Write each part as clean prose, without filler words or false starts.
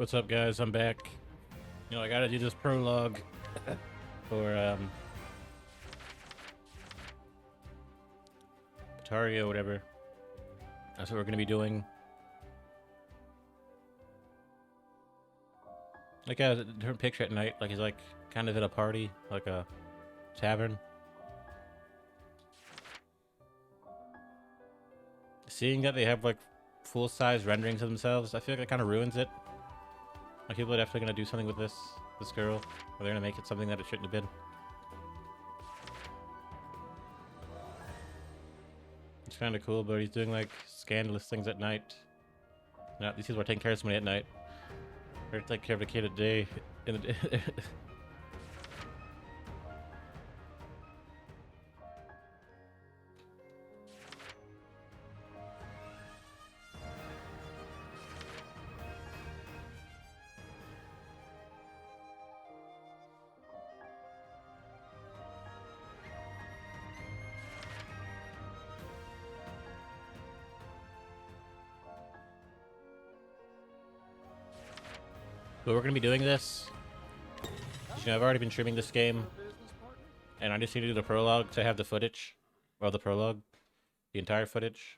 What's up, guys? I'm back. You know, I gotta do this prologue for Atario, whatever. That's what we're gonna be doing. Like a different picture at night, like he's like kind of at a party, like a tavern. Seeing that they have like full-size renderings of themselves, I feel like that kind of ruins it. Like people are definitely gonna do something with this girl, or they're gonna make it something that it shouldn't have been. It's kind of cool, but he's doing like scandalous things at night. Now these people are taking care of somebody at night. Or take care of a kid at day in the day. But we're gonna be doing this. You know, I've already been streaming this game, and I just need to do the prologue to have the footage, or the prologue, the entire footage,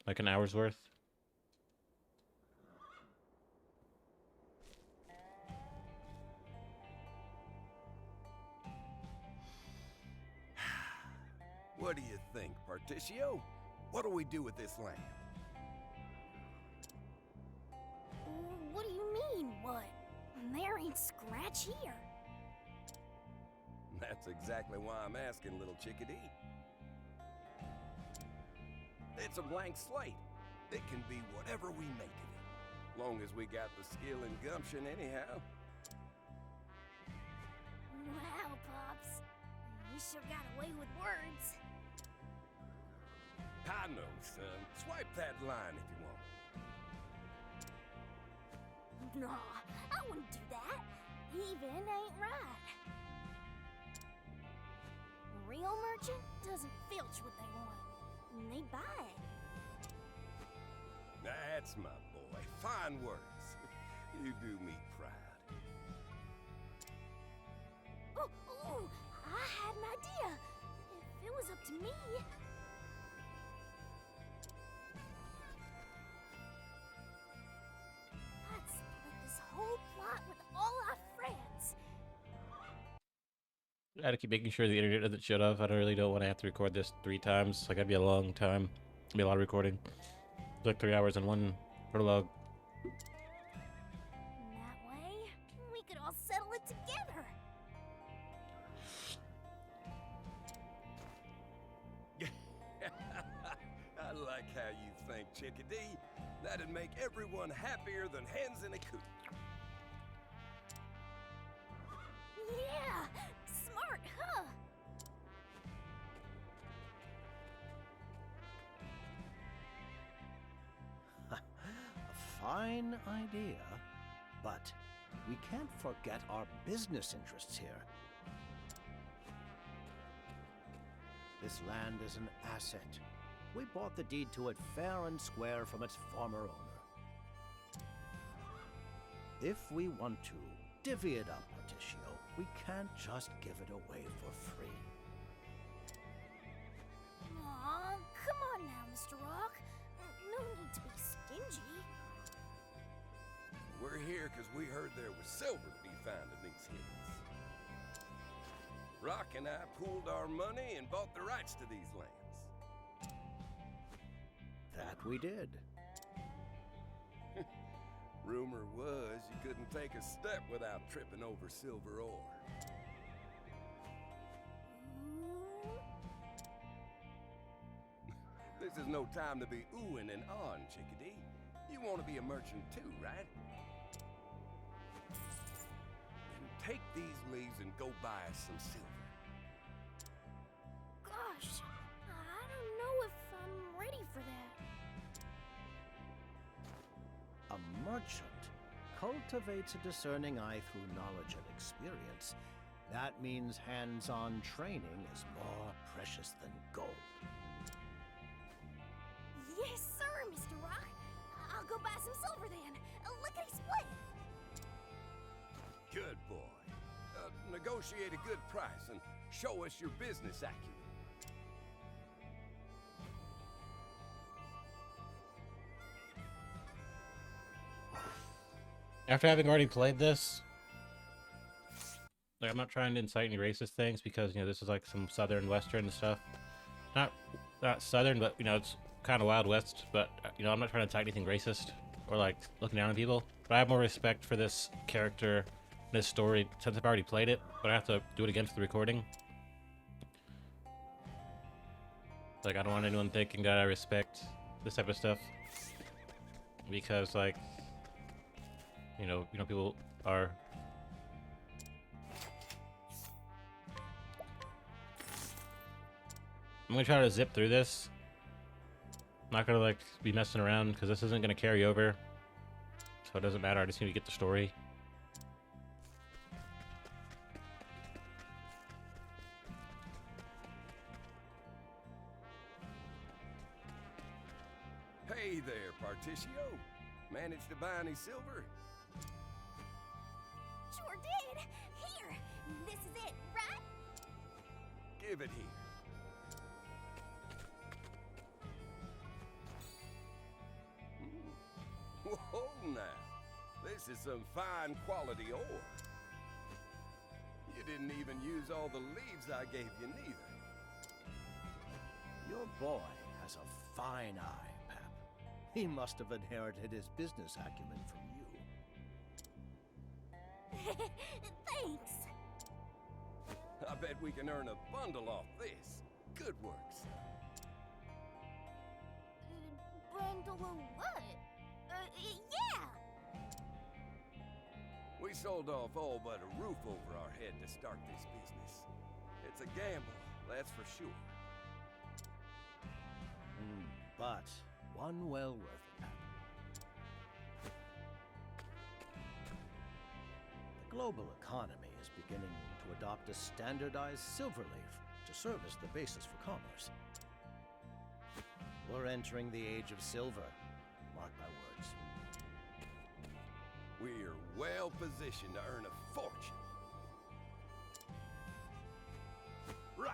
like an hour's worth. What do you think, Particio? What do we do with this land? What do you mean, what? There ain't scratch here. That's exactly why I'm asking, little chickadee. It's a blank slate. It can be whatever we make of it. Long as we got the skill and gumption anyhow. Wow, Pops. You sure got away with words. I know, son. Swipe that line if you want. Nah, I wouldn't do that. Even ain't right. A real merchant doesn't filch what they want. They buy it. That's my boy. Fine words. You do me proud. Oh, I had an idea. If it was up to me... I'd split this whole plot with all our friends. I gotta keep making sure the internet doesn't shut off. I really don't want to have to record this 3 times. Like, that'd be a long time. It'd be a lot of recording. It's like 3 hours in one prologue. That way, we could all settle it together. I like how you think, chickadee. That'd make everyone happier than hens in a coop. Yeah, smart, huh? A fine idea, but we can't forget our business interests here. This land is an asset. We bought the deed to it fair and square from its former owner. If we want to divvy it up, Particio, we can't just give it away for free. Aw, come on now, Mr. Rock. No need to be stingy. We're here because we heard there was silver to be found in these hills. Rock and I pooled our money and bought the rights to these lands. That we did. Rumor was you couldn't take a step without tripping over silver ore. This is no time to be oohing and ahhing, chickadee. You want to be a merchant too, right? Then take these leaves and go buy us some silver. Gosh, I don't know if I'm ready for that. A merchant cultivates a discerning eye through knowledge and experience. That means hands-on training is more precious than gold. Yes, sir, Mr. Rock. I'll go buy some silver then. Lickety split. Good boy. Negotiate a good price and show us your business acumen. After having already played this, like, I'm not trying to incite any racist things because, you know, this is like some southern western stuff. Not southern, but, you know, it's kind of Wild West, but, you know, I'm not trying to incite anything racist or like looking down on people. But I have more respect for this character and this story since I've already played it, but I have to do it again for the recording. Like, I don't want anyone thinking that I respect this type of stuff because, like, you know, people are. I'm gonna try to zip through this. I'm not gonna like be messing around because this isn't gonna carry over, so it doesn't matter. I just need to get the story. Hey there, Particio. Managed to buy any silver? Sure did. Here, this is it, right? Give it here. Whoa, now. This is some fine quality ore. You didn't even use all the leaves I gave you, neither. Your boy has a fine eye, Pap. He must have inherited his business acumen from you. Thanks. I bet we can earn a bundle off this. Good work, son. Bundle of what? Yeah. We sold off all but a roof over our head to start this business. It's a gamble, that's for sure. But one well worth it, Pap. The global economy is beginning to adopt a standardized silver leaf to serve as the basis for commerce. We're entering the age of silver. Mark my words. We're well positioned to earn a fortune. Right.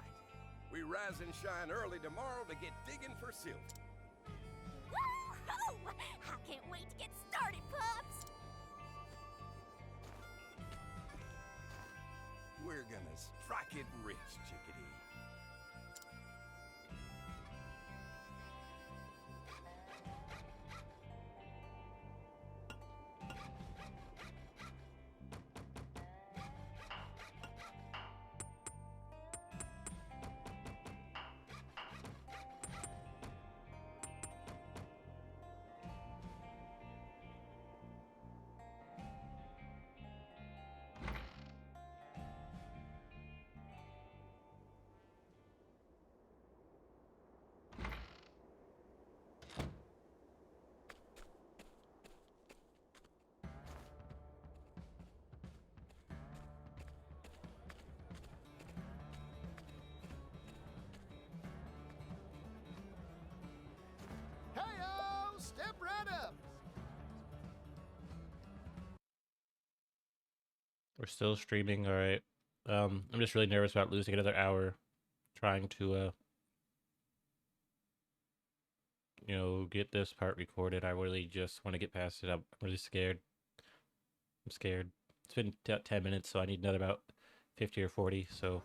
We rise and shine early tomorrow to get digging for silver. Woo-hoo! I can't wait to get started, pups. We're gonna strike it rich, chickadee. Hey-o! Step right up! We're still streaming, all right. I'm just really nervous about losing another hour trying to you know, get this part recorded. I really just want to get past it. I'm really scared. I'm scared. It's been 10 minutes, so I need another about 50 or 40, so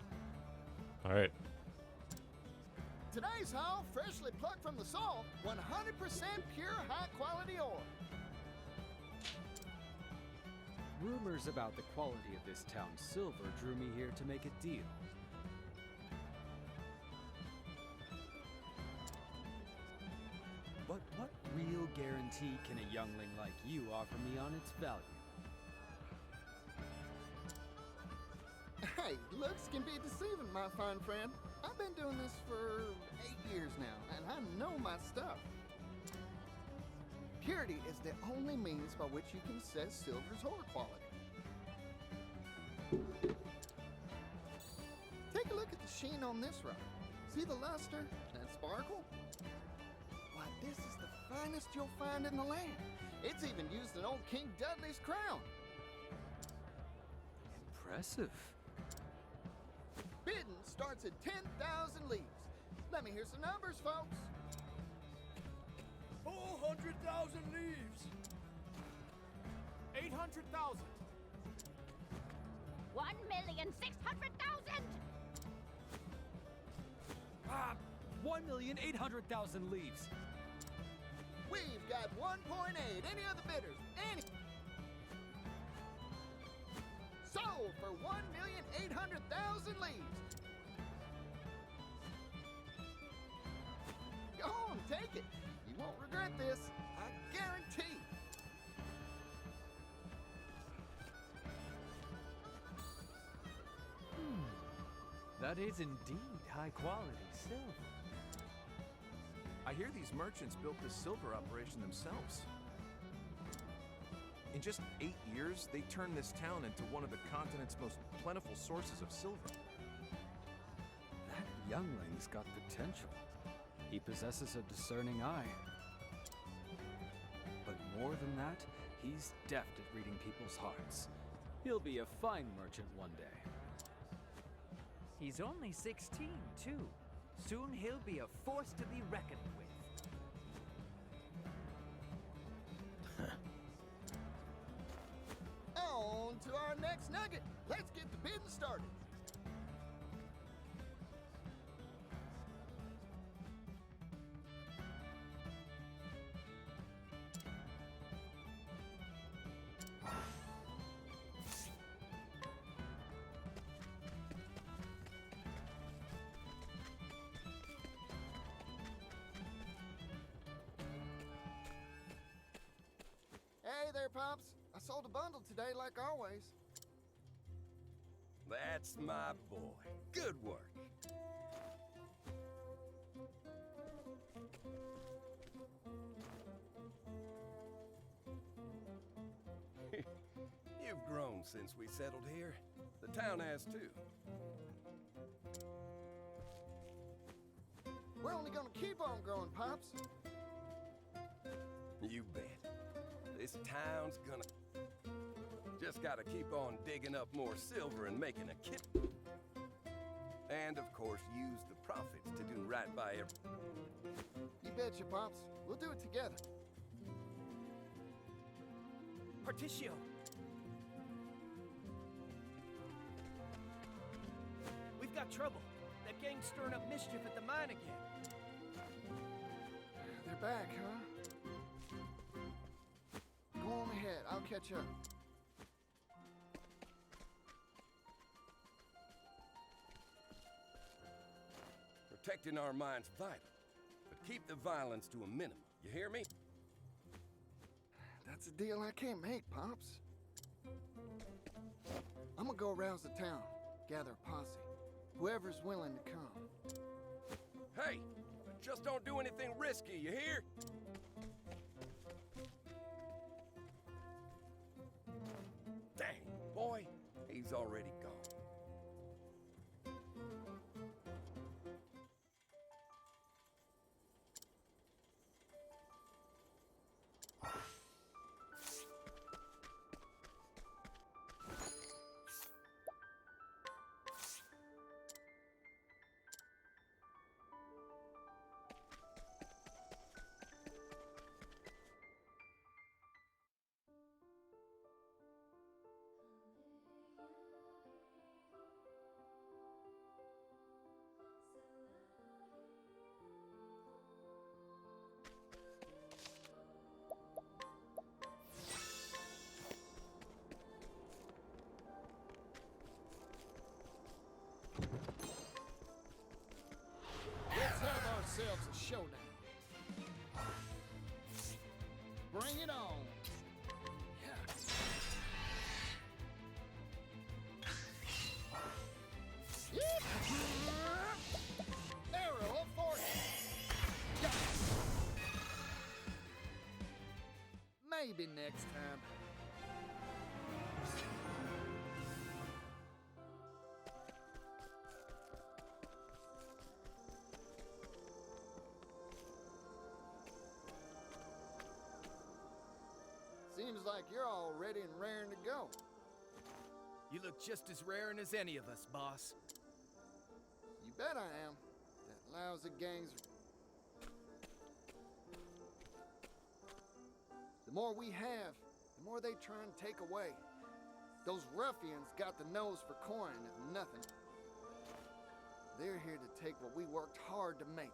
all right. Today's haul, freshly plucked from the soil, 100% pure high-quality ore. Rumors about the quality of this town's silver drew me here to make a deal. But what real guarantee can a youngling like you offer me on its value? Hey, looks can be deceiving, my fine friend. I've been doing this for 8 years now, and I know my stuff. Purity is the only means by which you can assess silver's ore quality. Take a look at the sheen on this rock. See the luster and sparkle? Why, this is the finest you'll find in the land. It's even used in old King Dudley's crown. Impressive. Bidding starts at 10,000 leaves. Let me hear some numbers, folks. 400,000 leaves. 800,000. 1,600,000! 1,800,000 leaves. We've got 1.8. Any other bidders? Any? Sold for 1,800,000 leaves. Go on, take it. You won't regret this. I guarantee. That is indeed high quality silver. I hear these merchants built this silver operation themselves. In just 8 years, they turned this town into one of the continent's most plentiful sources of silver. That youngling's got potential. He possesses a discerning eye. But more than that, he's deft at reading people's hearts. He'll be a fine merchant one day. He's only 16, too. Soon he'll be a force to be reckoned with. On to our next nugget. Let's get the bidding started. Hey there, Pops. I sold a bundle today like always. That's my boy. Good work. You've grown since we settled here. The town has too. We're only gonna keep on growing, Pops. You bet. This town's gonna... Just gotta keep on digging up more silver and making a kit. And of course, use the profits to do right by every... You betcha, Pops. We'll do it together. Particio! We've got trouble. That gang's stirring up mischief at the mine again. They're back, huh? Go on ahead. I'll catch up. Protecting our mine's vital, but keep the violence to a minimum. You hear me? That's a deal I can't make, Pops. I'm gonna go arouse the town, gather a posse. Whoever's willing to come. Hey, just don't do anything risky, you hear? Dang, boy, he's already gone. Let's have ourselves a showdown. Bring it on. Arrow of fortune. Maybe next time. Seems like you're all ready and raring to go. You look just as raring as any of us, boss. You bet I am. That lousy gang's... The more we have, the more they try and take away. Those ruffians got the nose for coin, if nothing. They're here to take what we worked hard to make,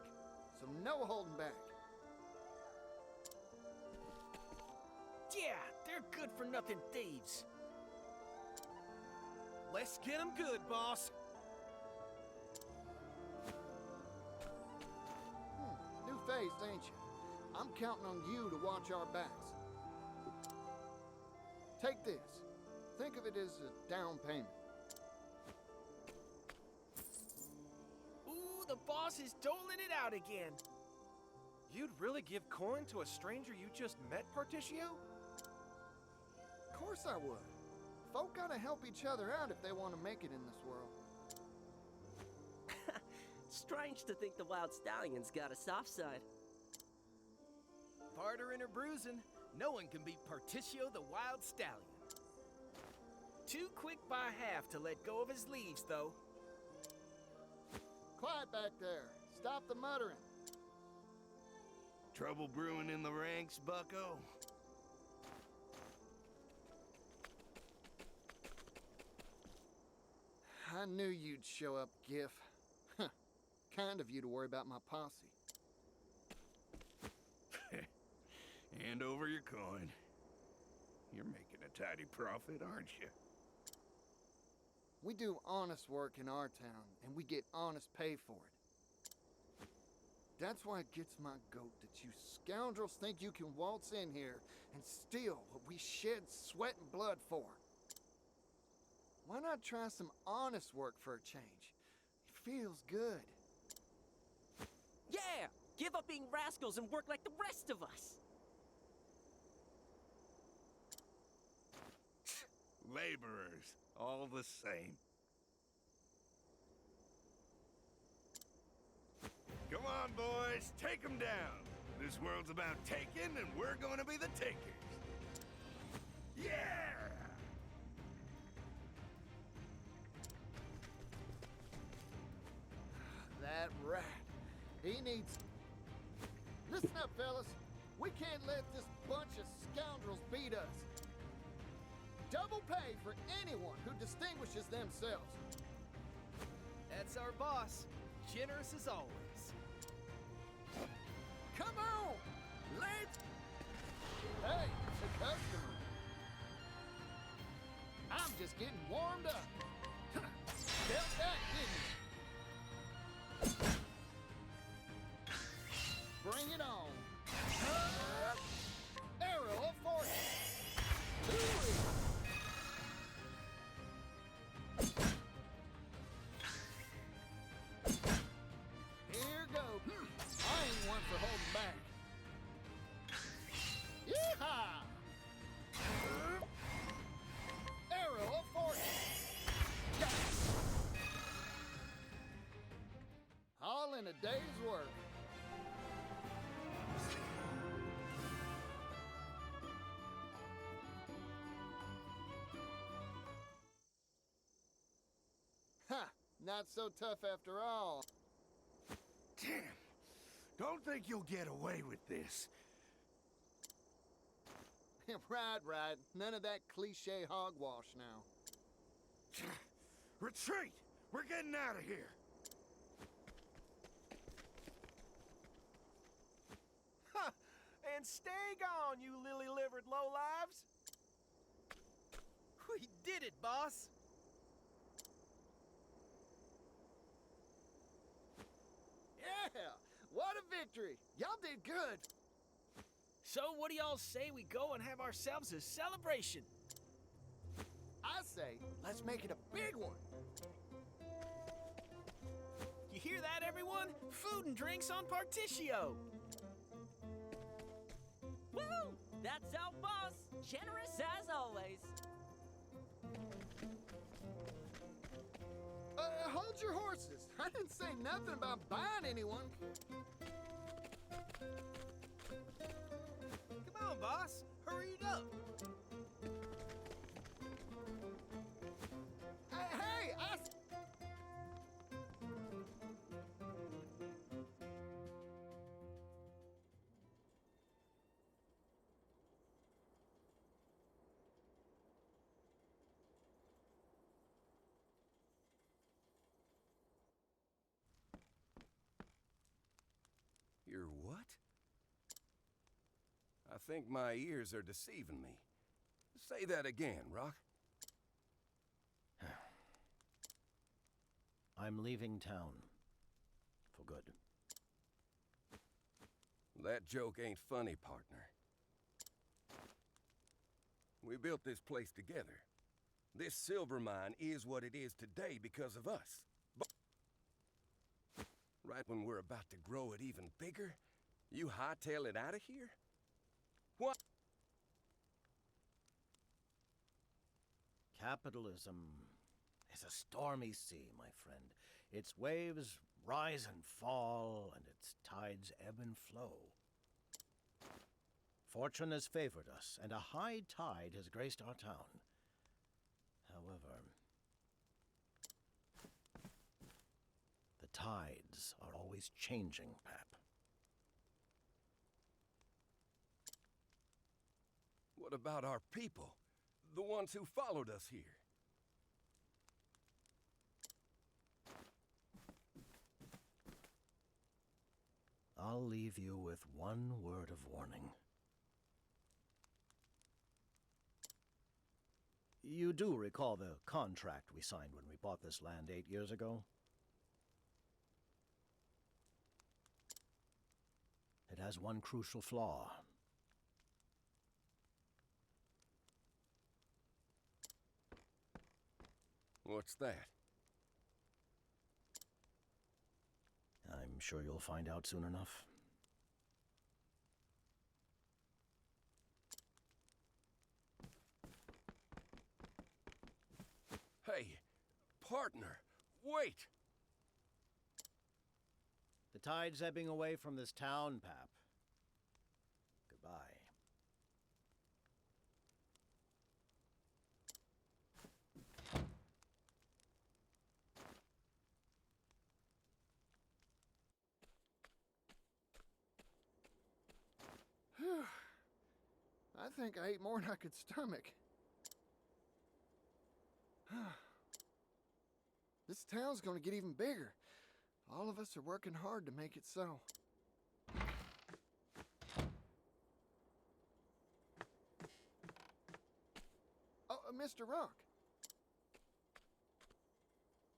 so no holding back. Yeah, they're good-for-nothing thieves. Let's get them good, boss. New face, ain't you? I'm counting on you to watch our backs. Take this. Think of it as a down payment. Ooh, the boss is doling it out again. You'd really give coin to a stranger you just met, Particio? Of course I would. Folk gotta help each other out if they want to make it in this world. Strange to think the Wild Stallion's got a soft side. Bartering or bruising, no one can beat Particio the Wild Stallion. Too quick by half to let go of his leaves, though. Quiet back there. Stop the muttering. Trouble brewing in the ranks, bucko? I knew you'd show up, Gif. Kind of you to worry about my posse. Hand over your coin. You're making a tidy profit, aren't you? We do honest work in our town, and we get honest pay for it. That's why it gets my goat that you scoundrels think you can waltz in here and steal what we shed sweat and blood for. Why not try some honest work for a change? It feels good. Yeah! Give up being rascals and work like the rest of us! Laborers, all the same. Come on, boys, take them down. This world's about taking, and we're going to be the takers. Yeah! That rat. He needs... Listen up, fellas. We can't let this bunch of scoundrels beat us. Double pay for anyone who distinguishes themselves. That's our boss. Generous as always. Come on! Let's... Hey, it's a customer. I'm just getting warmed up. Felt that, didn't you? Bring it on. Arrow of fortune. Hooey! Here goes. I ain't one for holding back. Yeehaw! Arrow of fortune. Got it. All in a day's work. Ha! Not so tough after all. Damn. Don't think you'll get away with this. Right. None of that cliche hogwash now. Retreat! We're getting out of here. Ha! And stay gone, you lily-livered lowlives! We did it, boss! Yeah! What a victory! Y'all did good! So what do y'all say we go and have ourselves a celebration? I say, let's make it a big one! You hear that, everyone? Food and drinks on Particio! Woo! That's our boss! Generous as always! Hold your horses! I didn't say nothing about buying anyone! Come on, boss! Hurry it up! I think my ears are deceiving me. Say that again, Rock. I'm leaving town. For good. That joke ain't funny, partner. We built this place together. This silver mine is what it is today because of us. But right when we're about to grow it even bigger, you hightail it out of here? What? Capitalism is a stormy sea, my friend. Its waves rise and fall, and its tides ebb and flow. Fortune has favored us, and a high tide has graced our town. However, the tides are always changing, Pap. What about our people? The ones who followed us here? I'll leave you with one word of warning. You do recall the contract we signed when we bought this land 8 years ago? It has one crucial flaw. What's that? I'm sure you'll find out soon enough. Hey, partner, wait! The tide's ebbing away from this town, Pap. Goodbye. I think I ate more than I could stomach. This town's gonna get even bigger. All of us are working hard to make it so. Oh, Mr. Rock.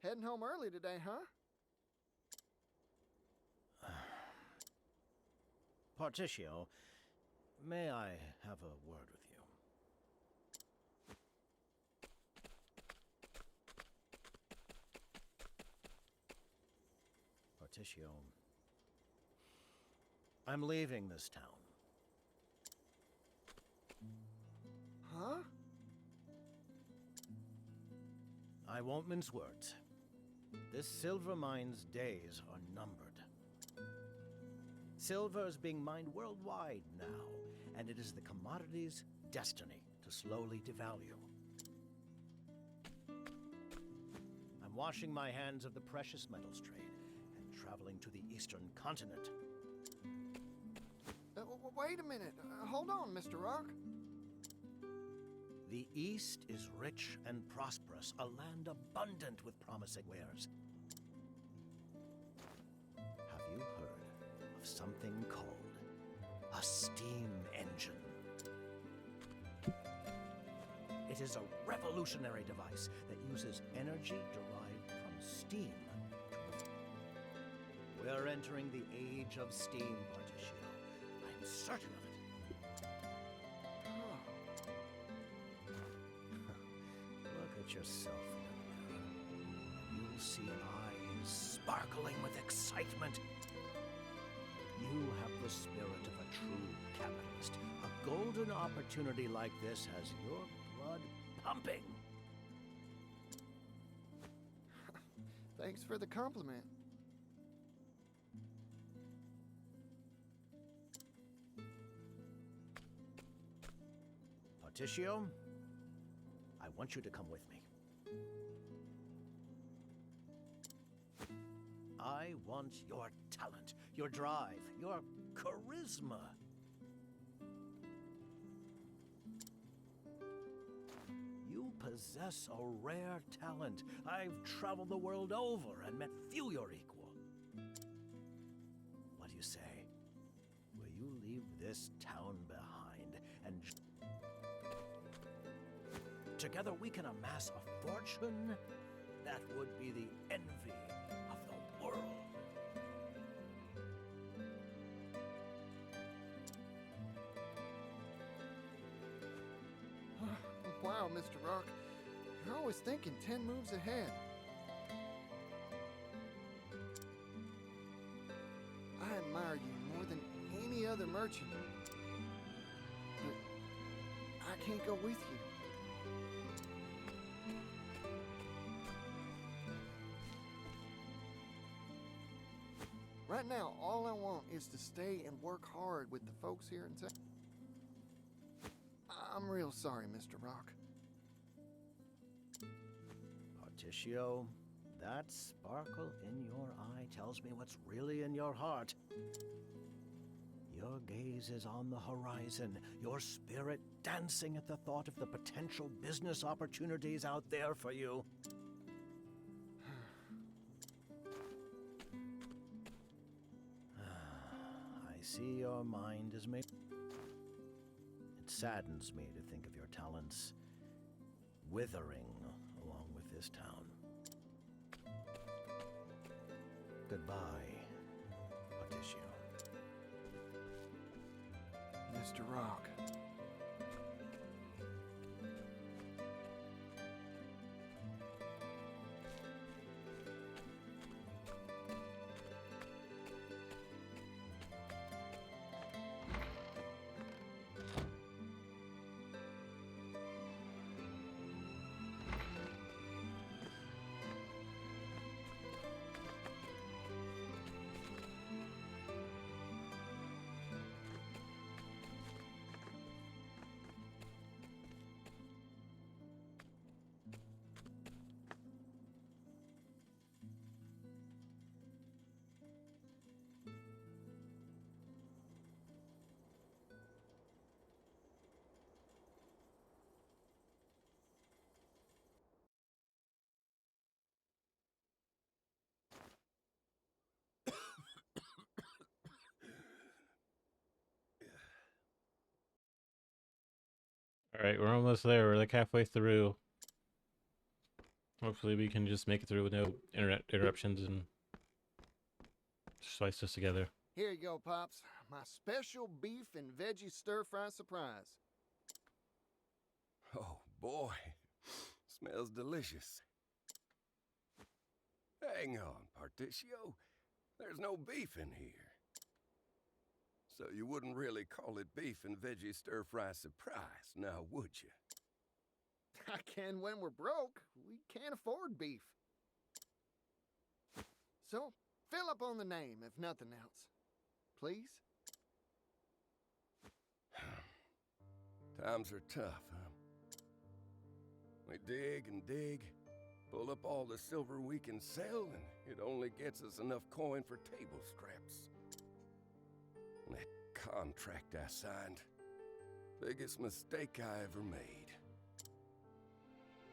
Heading home early today, huh? Particio, may I have a word with you? Particio, I'm leaving this town. Huh? I won't mince words. This silver mine's days are numbered. Silver is being mined worldwide now, and it is the commodity's destiny to slowly devalue. I'm washing my hands of the precious metals trade and traveling to the eastern continent. Wait a minute. Hold on, Mr. Rock. The East is rich and prosperous, a land abundant with promising wares. Have you heard of something called a steam engine? It is a revolutionary device that uses energy derived from steam. We're entering the age of steam, Particio. I'm certain of it. Look at yourself in the mirror. You'll see eyes sparkling with excitement. You have the spirit of a true capitalist. A golden opportunity like this has your blood pumping. Thanks for the compliment. Particio, I want you to come with me. I want your talent, your drive, your charisma. You possess a rare talent. I've traveled the world over and met few your equal. What do you say? Will you leave this town behind? and together we can amass a fortune that would be the envy of the world. Wow, Mr. Rock. You're always thinking 10 moves ahead. I admire you more than any other merchant. But I can't go with you. Right now, all I want is to stay and work hard with the folks here in town. I'm real sorry, Mr. Rock. Particio, that sparkle in your eye tells me what's really in your heart. Your gaze is on the horizon, your spirit dancing at the thought of the potential business opportunities out there for you. I see your mind is made. It saddens me to think of your talents withering along with this town. Goodbye, Particio. Mr. Rock. All right, we're almost there. We're like halfway through. Hopefully, we can just make it through with no internet interruptions and slice this together. Here you go, Pops. My special beef and veggie stir-fry surprise. Oh, boy. Smells delicious. Hang on, Particio. There's no beef in here. So you wouldn't really call it beef and veggie stir-fry surprise, now would you? I can when we're broke. We can't afford beef. So, fill up on the name, if nothing else. Please? Times are tough, huh? We dig and dig, pull up all the silver we can sell, and it only gets us enough coin for table scraps. That contract I signed, biggest mistake I ever made.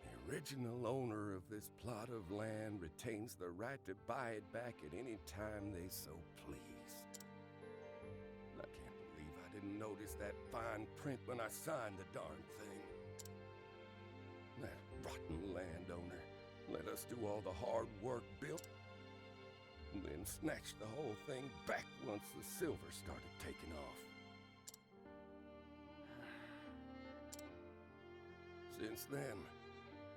The original owner of this plot of land retains the right to buy it back at any time they so please. I can't believe I didn't notice that fine print when I signed the darn thing. That rotten landowner let us do all the hard work built, and then snatched the whole thing back once the silver started taking off. Since then,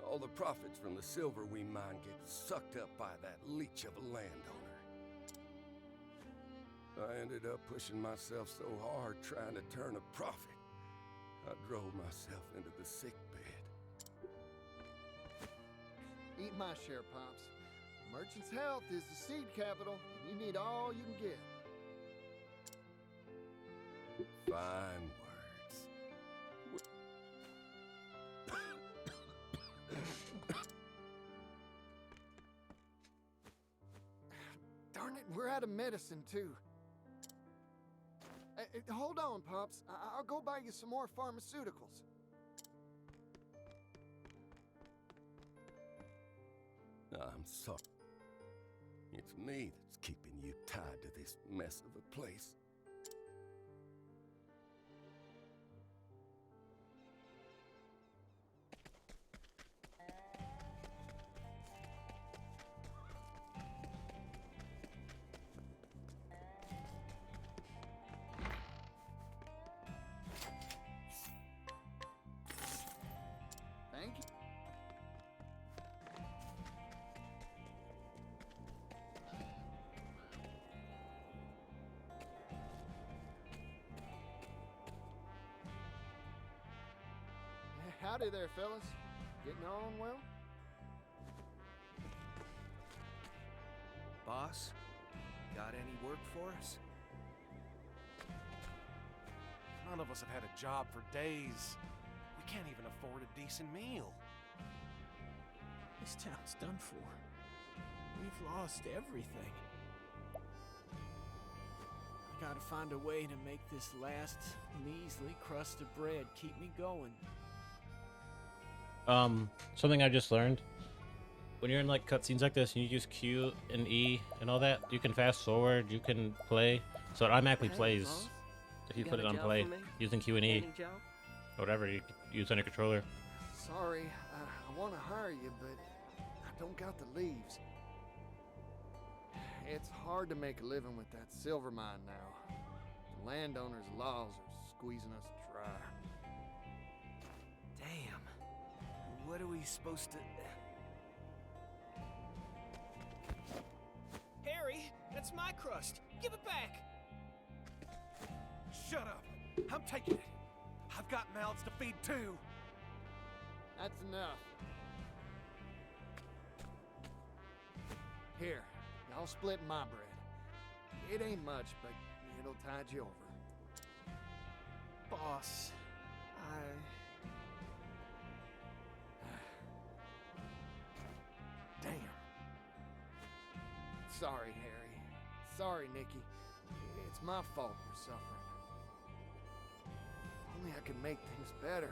all the profits from the silver we mine get sucked up by that leech of a landowner. I ended up pushing myself so hard trying to turn a profit, I drove myself into the sick bed. Eat my share, Pops. Merchant's health is the seed capital, and you need all you can get. Fine words. Darn it, we're out of medicine, too. Hold on, Pops. I'll go buy you some more pharmaceuticals. I'm sorry. It's me that's keeping you tied to this mess of a place. Howdy there, fellas. Getting on well? Boss, got any work for us? None of us have had a job for days. We can't even afford a decent meal. This town's done for. We've lost everything. I gotta find a way to make this last measly crust of bread keep me going. Something I just learned. When you're in like cutscenes like this and you use Q and E and all that, you can fast forward, you can play. So it automatically Hey, plays boss. if you You put got it a on job play for me? using Q and E. Any job? Whatever you use on your controller. Sorry, I want to hire you, but I don't got the leaves. It's hard to make a living with that silver mine now. The landowners' laws are squeezing us dry. Damn. What are we supposed to... Harry, that's my crust. Give it back. Shut up! I'm taking it. I've got mouths to feed too. That's enough. Here, y'all split my bread. It ain't much, but it'll tide you over. Boss, Damn. Sorry, Harry. Sorry, Nikki. It's my fault you're suffering. If only I could make things better.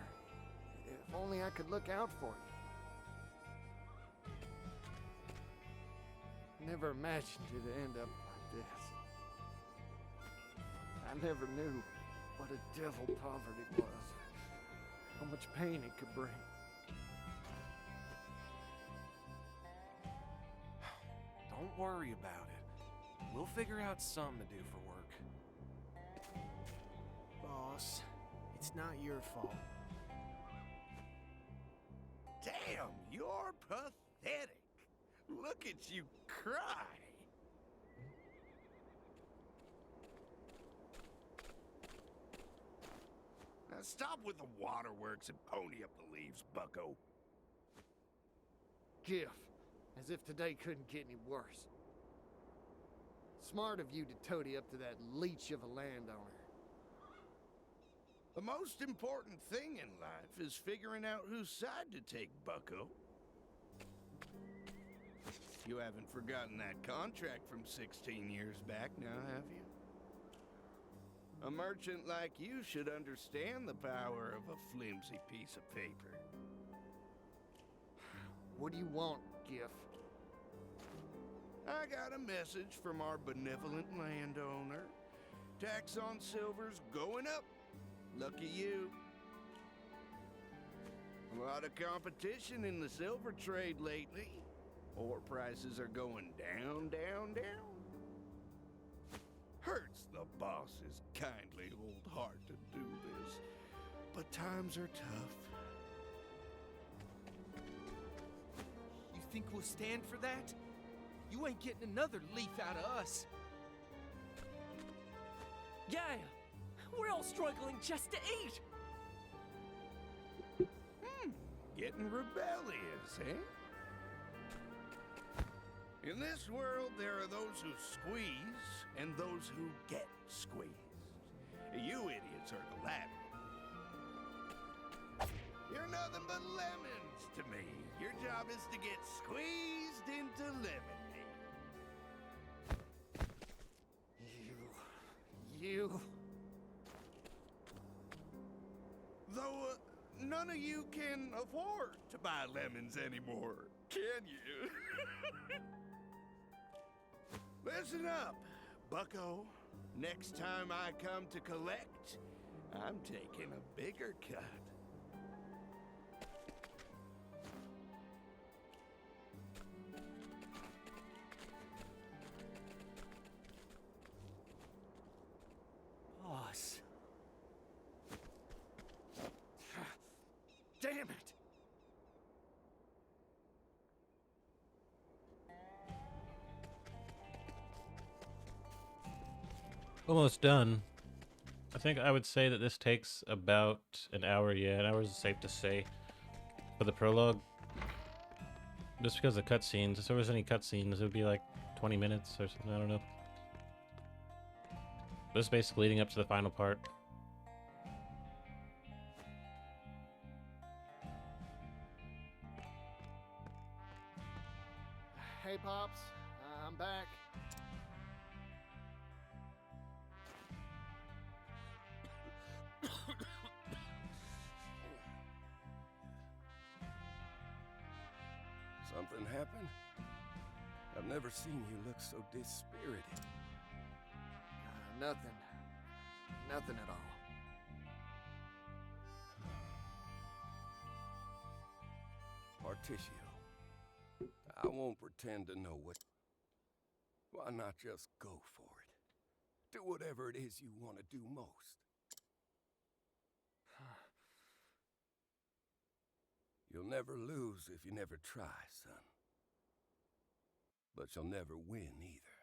If only I could look out for you. Never imagined it'd end up like this. I never knew what a devil poverty was. How much pain it could bring. Don't worry about it. We'll figure out something to do for work. boss, it's not your fault. Damn, you're pathetic. Look at you cry. Now stop with the waterworks and pony up the leaves, bucko. Giff, as if today couldn't get any worse. Smart of you to toady up to that leech of a landowner. The most important thing in life is figuring out whose side to take, bucko. You haven't forgotten that contract from 16 years back now, have you? A merchant like you should understand the power of a flimsy piece of paper. What do you want, Giff? I got a message from our benevolent landowner. Tax on silver's going up. Lucky you. A lot of competition in the silver trade lately. Ore prices are going down, down, down. Hurts the boss's kindly old heart to do this, but times are tough. You think we'll stand for that? You ain't getting another leaf out of us. Yeah, we're all struggling just to eat. Getting rebellious, eh? In this world, there are those who squeeze and those who get squeezed. You idiots are the latter. You're nothing but lemons to me. Your job is to get squeezed into lemonade. You... Though none of you can afford to buy lemons anymore, can you? Listen up, bucko. Next time I come to collect, I'm taking a bigger cut. Boss. Damn it! Almost done. I think I would say that this takes about an hour. Yeah, an hour is safe to say. for the prologue. Just because of cutscenes. If there was any cutscenes, it would be like 20 minutes or something. I don't know. This is basically leading up to the final part. Hey, Pops. I'm back. Something happened? I've never seen you look so dispirited. Nothing. Nothing at all. Particio, I won't pretend to know what... Why not just go for it? Do whatever it is you want to do most. You'll never lose if you never try, son. But you'll never win either.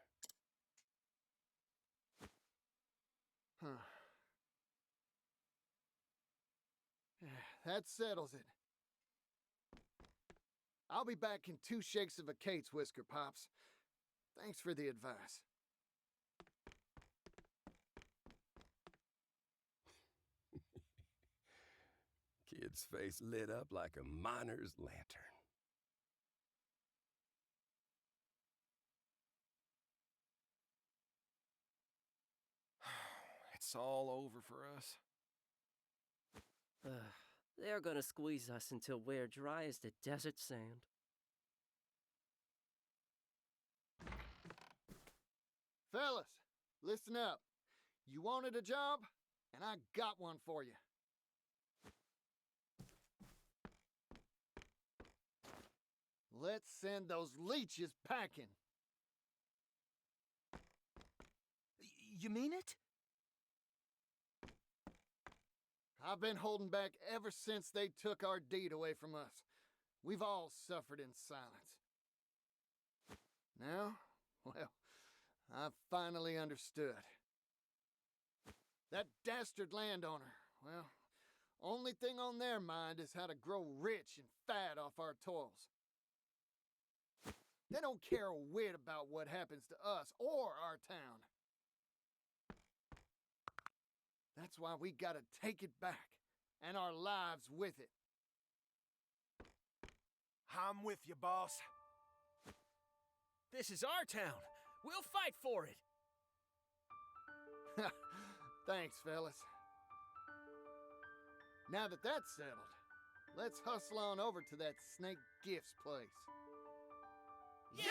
Huh. That settles it. I'll be back in 2 shakes of a Kate's whisker, Pops. Thanks for the advice. Kid's face lit up like a miner's lantern. It's all over for us. They're gonna squeeze us until we're dry as the desert sand. Fellas, listen up. You wanted a job, and I got one for you. Let's send those leeches packing. You mean it? I've been holding back ever since they took our deed away from us. We've all suffered in silence. Now, well, I've finally understood. That dastard landowner, well, only thing on their mind is how to grow rich and fat off our toils. They don't care a whit about what happens to us or our town. That's why we gotta take it back, and our lives with it. I'm with you, boss. This is our town. We'll fight for it. Thanks, fellas. Now that that's settled, let's hustle on over to that Snake Gifts place. Yeah!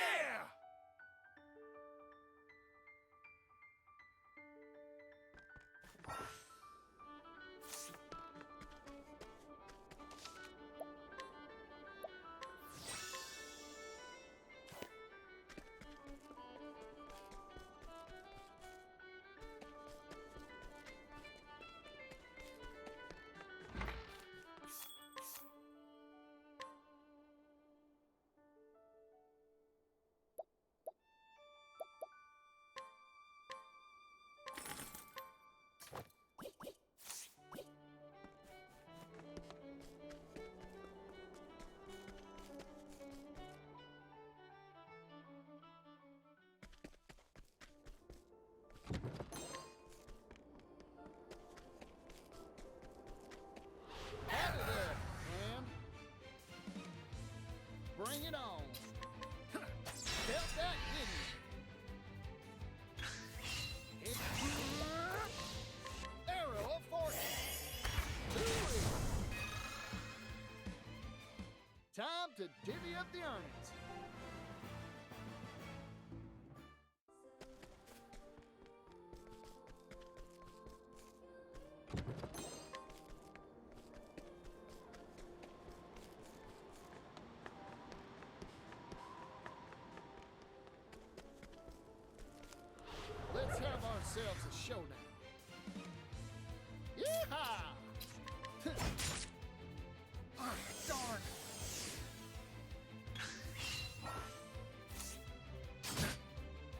Bring it on. Felt that, didn't you? It's Arrow of Fortune. Time to divvy up the earnings. Let's have ourselves a showdown. Yeehaw! Darn!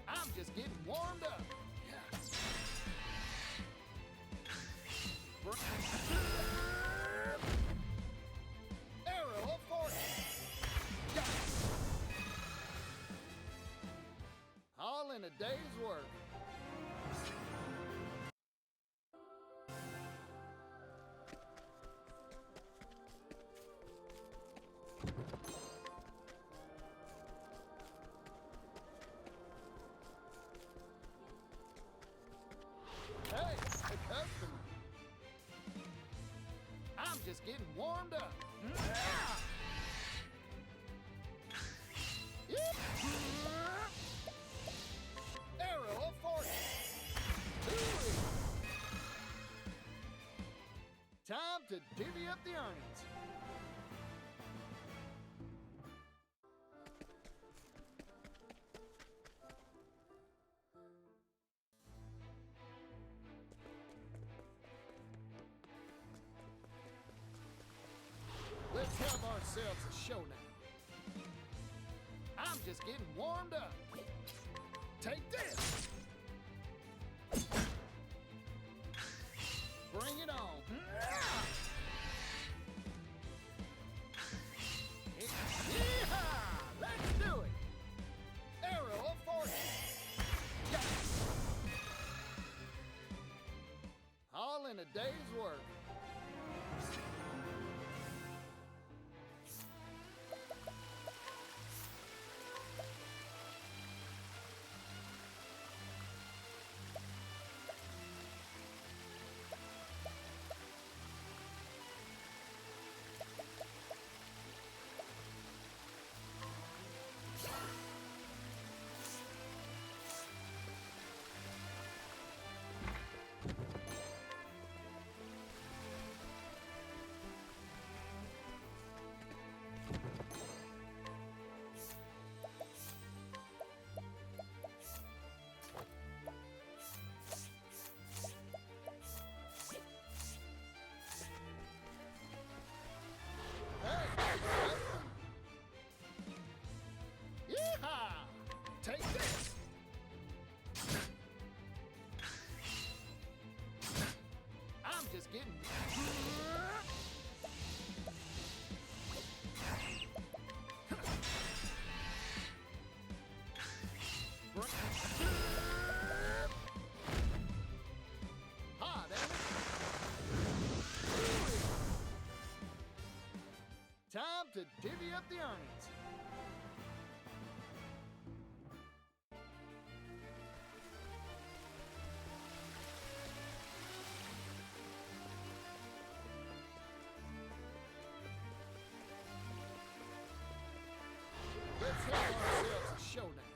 I'm just getting warmed up. Arrow of Hey, a customer. I'm just getting warmed up. Arrow of fortune. Time to divvy up the earnings. Let's have ourselves a showdown. I'm just getting warmed up. Take this. Bring it on. Yeehaw! Let's do it. Arrow of fortune. Got it. All in a day's work. Yeehaw! Take this! I'm just getting... Ah, damn it! Time to divvy up the earnings. Let's have ourselves a showdown.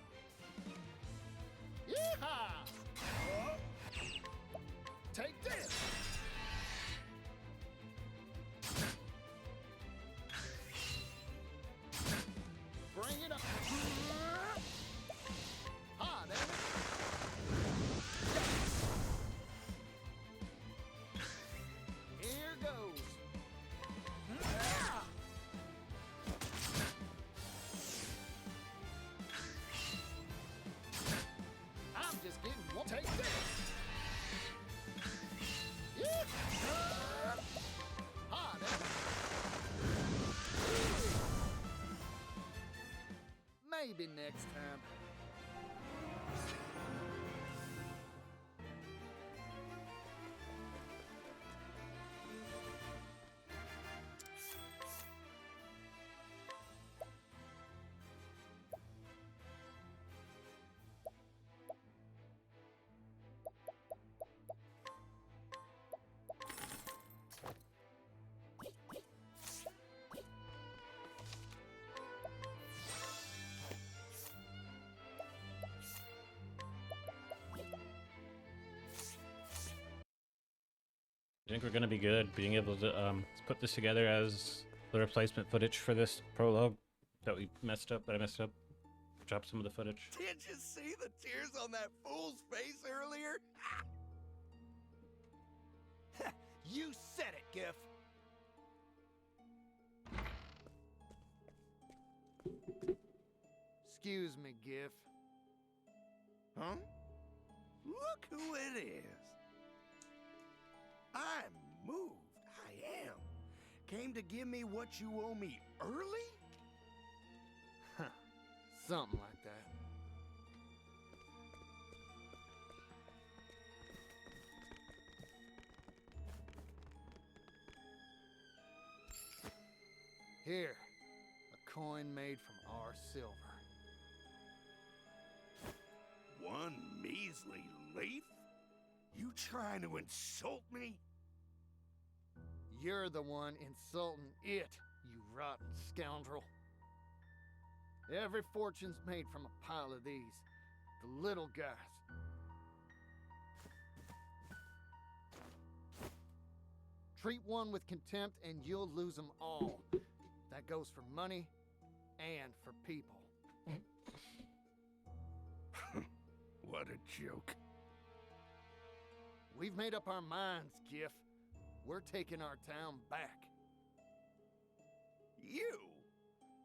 Yeehaw! Take this! Bring it up! Ah, damn it! Here goes! I'm just getting one. Take this! Yeah! Ah, damn it! Maybe next time. I think we're gonna be good being able to put this together as the replacement footage for this prologue that we messed up. That I messed up. Drop some of the footage. Did you see the tears on that fool's face earlier? You said it, Giff. Excuse me, Giff. Huh? Look who it is. I'm moved. I am. Came to give me what you owe me early? Huh. Something like that. Here. coin made from our silver. One measly leaf? You trying to insult me? You're the one insulting it, you rotten scoundrel. Every fortune's made from a pile of these. The little guys. Treat one with contempt and you'll lose them all. That goes for money and for people. What a joke. We've made up our minds, Giff. We're taking our town back. You?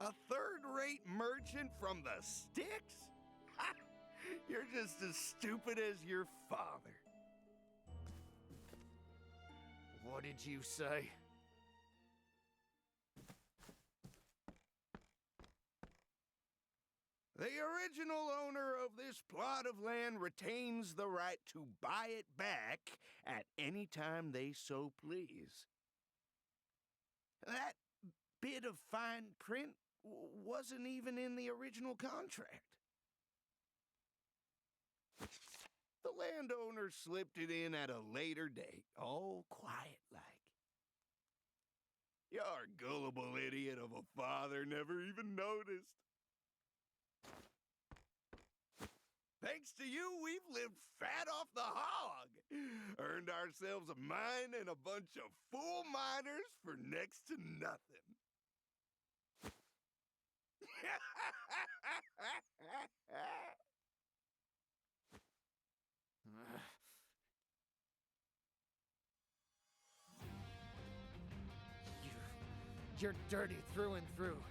A third-rate merchant from the sticks? Ha! You're just as stupid as your father. What did you say? The original owner of this plot of land retains the right to buy it back at any time they so please. That bit of fine print wasn't even in the original contract. The landowner slipped it in at a later date, all quiet-like. Your gullible idiot of a father never even noticed. Thanks to you, we've lived fat off the hog. Earned ourselves a mine and a bunch of fool miners for next to nothing. You're dirty through and through.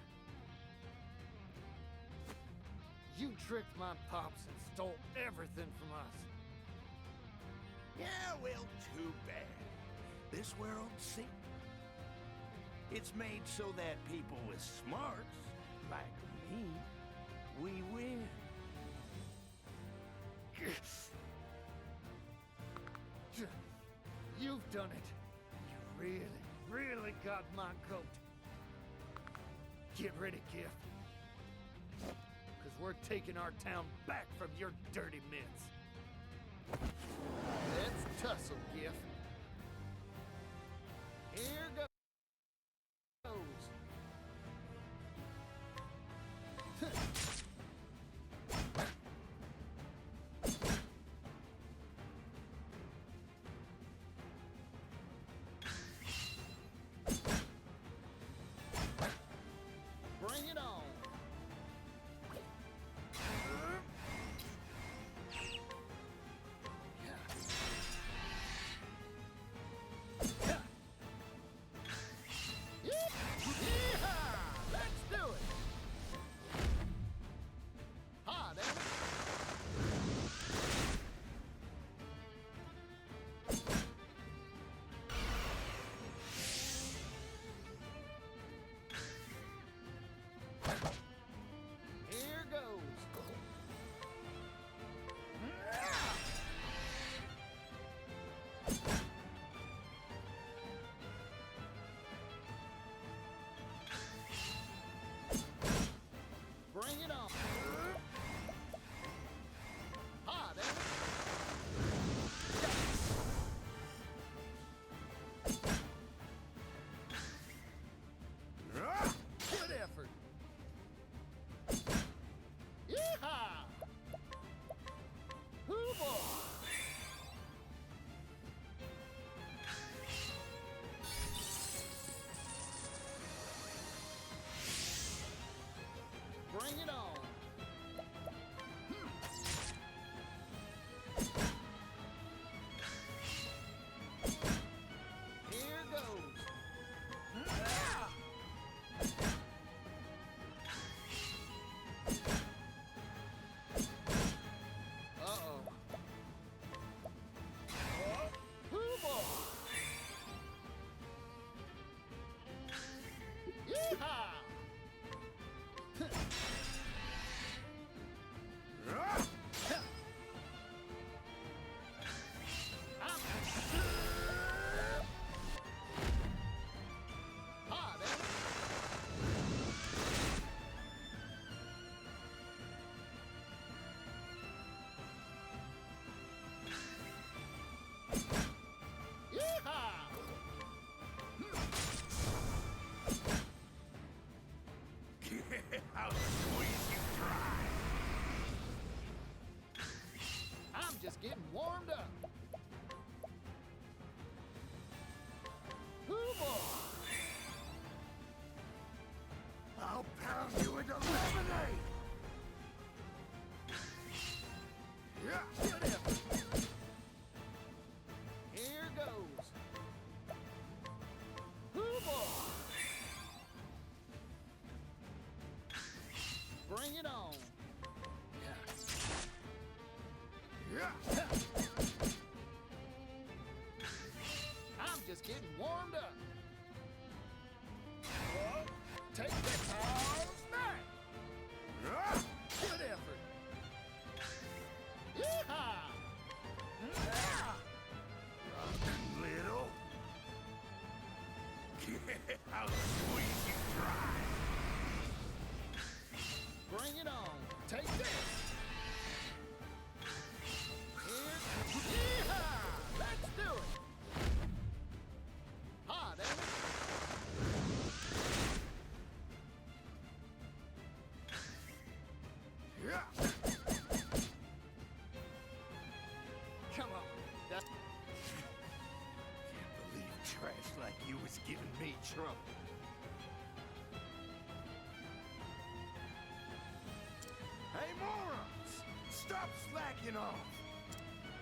You tricked my pops and stole everything from us. Yeah, well, too bad. This world, see? It's made so that people with smarts, like me, we win. You've done it. You really, really got my goat. Get ready, Giff. Because we're taking our town back from your dirty mitts. Let's tussle, Giff. Here goes. Bring it on. just getting warmed up. Whoa. Take that. Oh, snap! Good effort. Yeehaw! Little. I'll squeeze you dry. Bring it on. Take this. Yeehaw! Let's do it. Hot, ain't it? Yeah. Come on. That... Can't believe trash like you was giving me trouble. Hey, morons! Stop slacking off!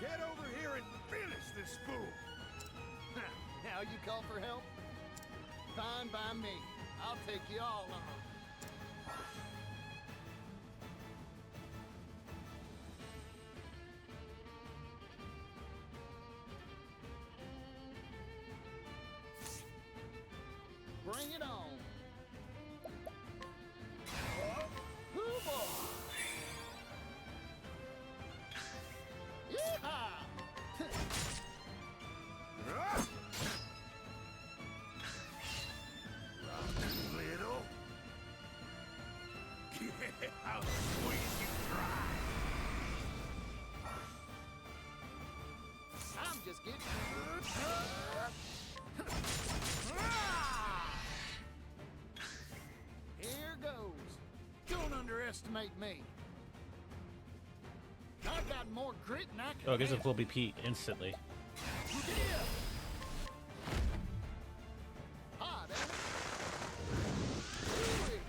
Get over here and finish this fool! Now you call for help? Fine by me. I'll take you all on. Bring it on. Hoo-boy! Yeehaw! Little. I'll squeeze you dry. I'm just getting... Here goes. Don't underestimate me. I got more grit than I can Oh, I guess handle. it will be Pete instantly. Yeah. Hot, ain't it? Ooh-wee.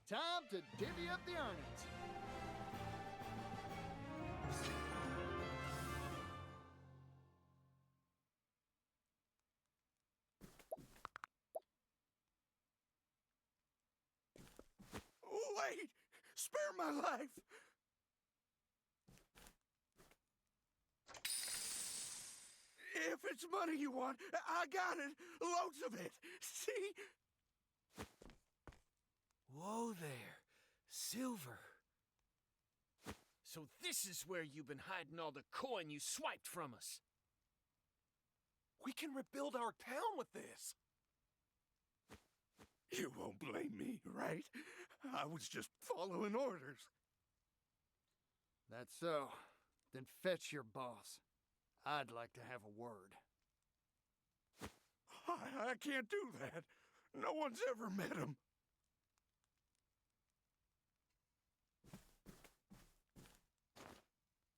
Time to divvy up the earnings. Wait! Spare my life! If it's money you want, I got it. Loads of it. See? Whoa there. Silver. So this is where you've been hiding all the coin you swiped from us. We can rebuild our town with this. You won't blame me, right? I was just following orders. That's so. Then fetch your boss. I'd like to have a word. I can't do that. No one's ever met him.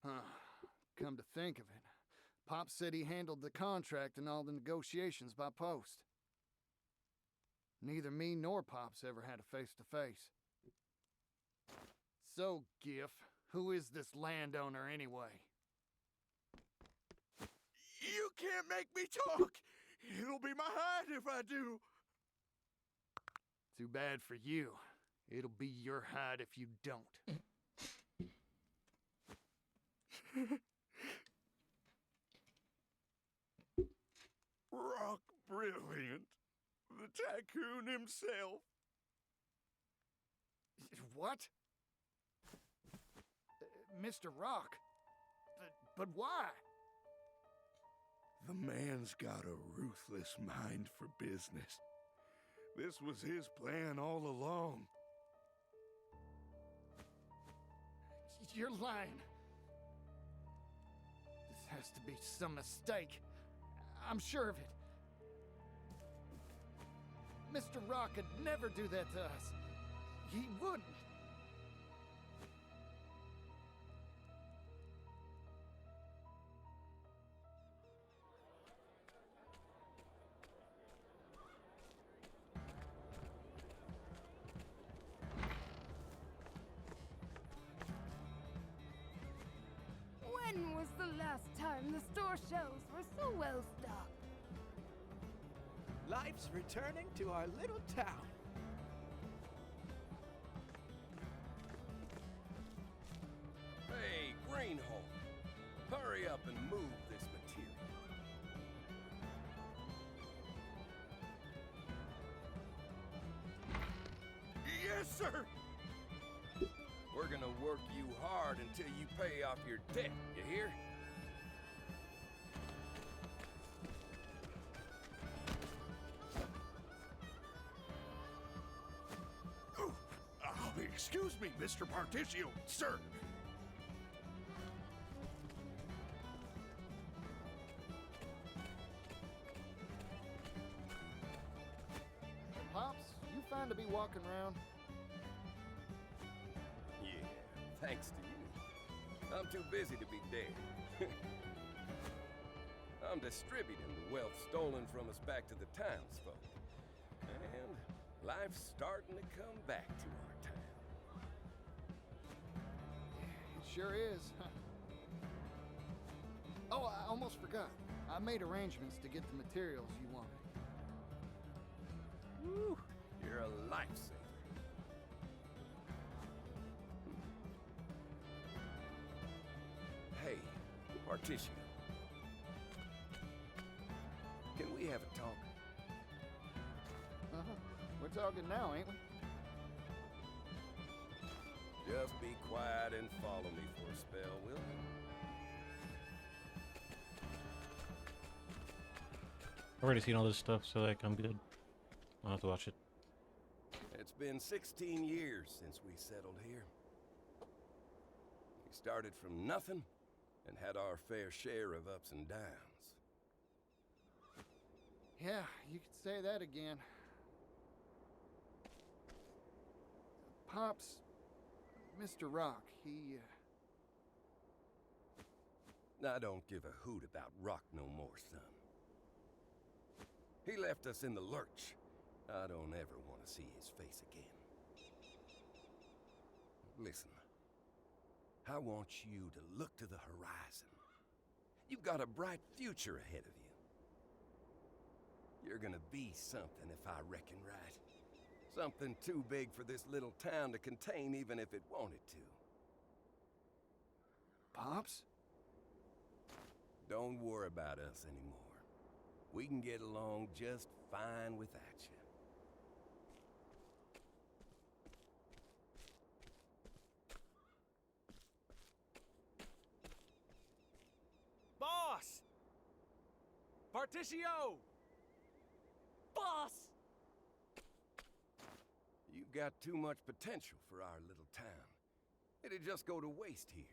Huh. Come to think of it, Pop said he handled the contract and all the negotiations by post. Neither me nor Pop's ever had a face-to-face. So, Giff, who is this landowner anyway? You can't make me talk. It'll be my hide if I do. Too bad for you. It'll be your hide if you don't. Rock Brilliant. The tycoon himself. What? Mr. Rock? But why? The man's got a ruthless mind for business. This was his plan all along. You're lying. This has to be some mistake. I'm sure of it. Mr. Rock could never do that to us. He wouldn't. When was the last time the store shelves were so well stocked? Life's returning to our little town. Hey, Greenhorn. Hurry up up and move this material. Yes, sir! We're gonna work you hard until you pay off your debt, you hear? Excuse me, Mr. Particio, sir. Pops, you fine to be walking around? Yeah, thanks to you. I'm too busy to be dead. I'm distributing the wealth stolen from us back to the townsfolk. And life's starting to come back to our town. It sure is. Oh, I almost forgot. I made arrangements to get the materials you wanted. Woo, you're a lifesaver. Hey, Partition. Can we have a talk? Uh-huh. We're talking now, ain't we? Just be quiet and follow me for a spell, will you? I've already seen all this stuff, so like I'm good. I'll have to watch it. It's been 16 years since we settled here. We started from nothing and had our fair share of ups and downs. Yeah, you could say that again. Pops, Mr. Rock, he, I don't give a hoot about Rock no more, son. He left us in the lurch. I don't ever want to see his face again. Listen, I want you to look to the horizon. You've got a bright future ahead of you. You're gonna be something, if I reckon right. Something too big for this little town to contain, even if it wanted to. Pops? Don't worry about us anymore. We can get along just fine without you. Boss! Particio! Boss! You've got too much potential for our little town. It'd just go to waste here.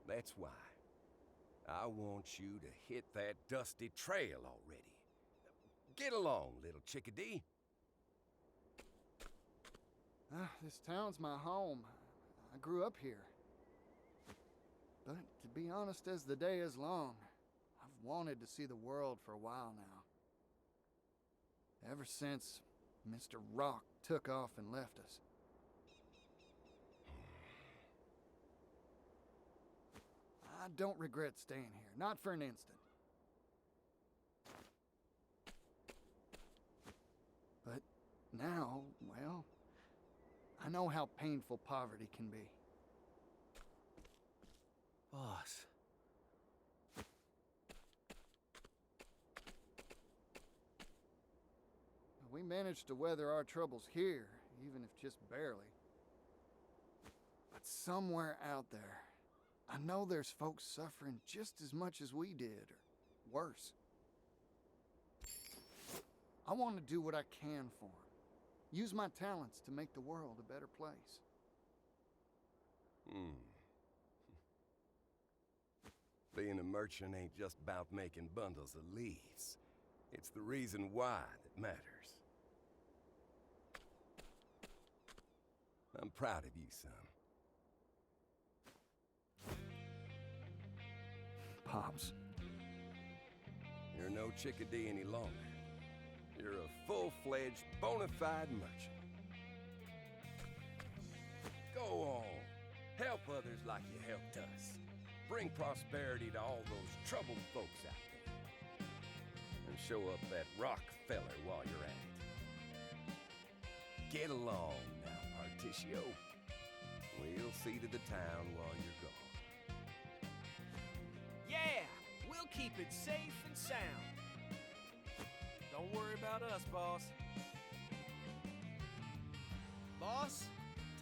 That's why I want you to hit that dusty trail already. Get along, little chickadee. This town's my home. I grew up here. But to be honest, as the day is long, I've wanted to see the world for a while now. Ever since Mr. Rock took off and left us. I don't regret staying here, not for an instant. But now, well, I know how painful poverty can be. Boss. We managed to weather our troubles here, even if just barely. But somewhere out there, I know there's folks suffering just as much as we did, or worse. I want to do what I can for them. Use my talents to make the world a better place. Being a merchant ain't just about making bundles of leaves. It's the reason why that matters. I'm proud of you, son. Pops. You're no chickadee any longer. You're a full-fledged, bona fide merchant. Go on. Help others like you helped us. Bring prosperity to all those troubled folks out there. And show up that Rockefeller while you're at it. Get along now, Particio. We'll see to the town while you're gone. Yeah, we'll keep it safe and sound. Don't worry about us, boss. Boss,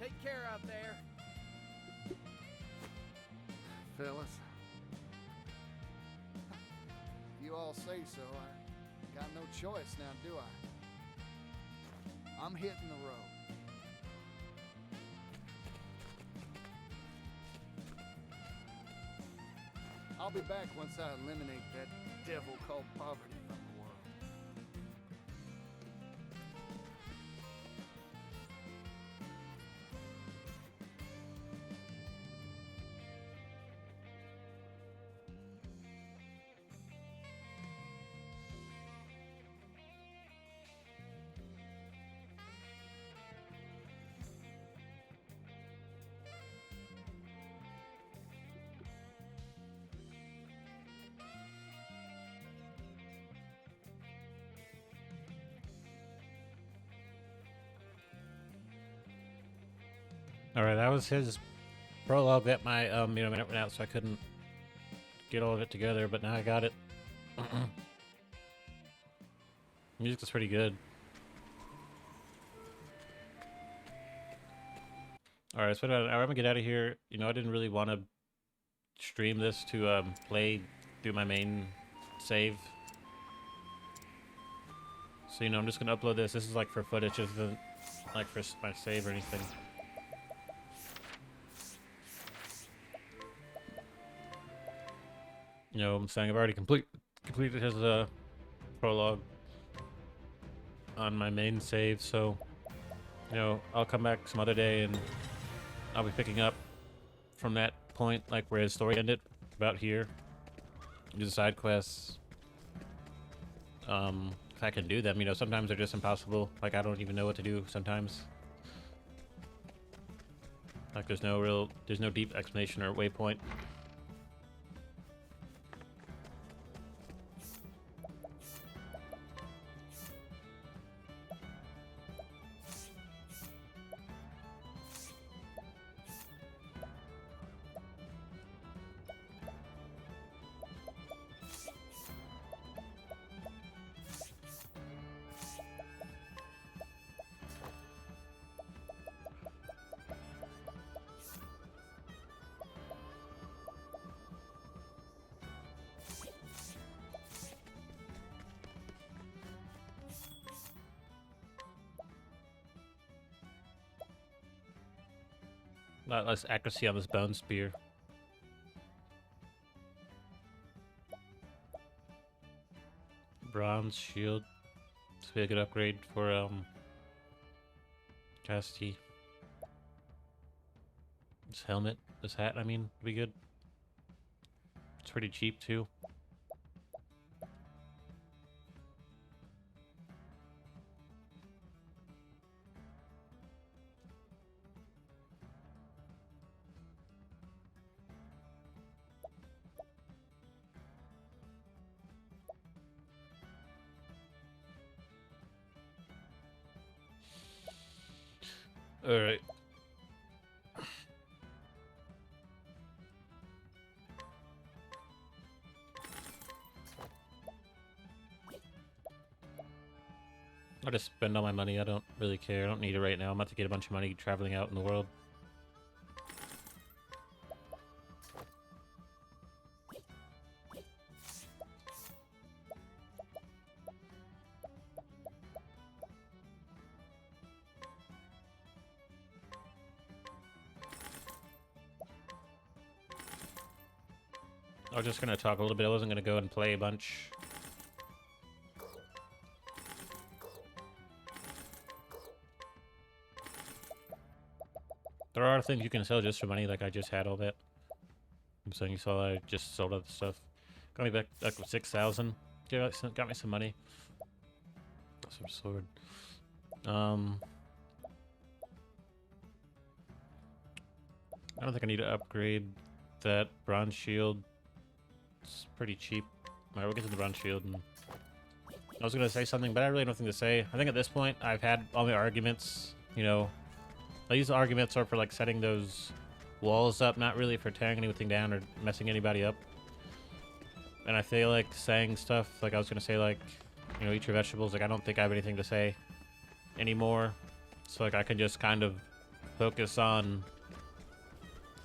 take care out there. Fellas. If you all say so, I got no choice now, do I? I'm hitting the road. I'll be back once I eliminate that devil called poverty from the world. Alright, that was his prologue that my internet went out, so I couldn't get all of it together, but now I got it. Music is pretty good. Alright, so I'm gonna get out of here. You know, I didn't really want to stream this to play through my main save. So, you know, I'm just gonna upload this. This is like for footage, this isn't like for my save or anything. You know, I'm saying I've already completed his prologue on my main save, so you know, I'll come back some other day and I'll be picking up from that point, like where his story ended, about here. Do the side quests. If I can do them, you know, sometimes they're just impossible. Like I don't even know what to do sometimes. Like there's no deep explanation or waypoint. A lot less accuracy on this bone spear. Bronze shield. This would be a good upgrade for Casti. This helmet, this hat, I mean, would be good. It's pretty cheap too. All right. I'll just spend all my money. I don't really care. I don't need it right now. I'm about to get a bunch of money traveling out in the world. I was just gonna talk a little bit. I wasn't gonna go and play a bunch. There are things you can sell just for money, like I just had all that. I'm saying you saw I just sold all the stuff. Got me back like 6,000. Got me some money. Some sword. I don't think I need to upgrade that bronze shield. It's pretty cheap. Alright, we'll get to the bronze shield. And I was gonna say something, but I really don't have nothing to say. I think at this point, I've had all my arguments, you know, These arguments are for like setting those walls up, not really for tearing anything down or messing anybody up. And I feel like saying stuff like I was gonna say, like, you know, eat your vegetables. Like, I don't think I have anything to say anymore. So like I can just kind of focus on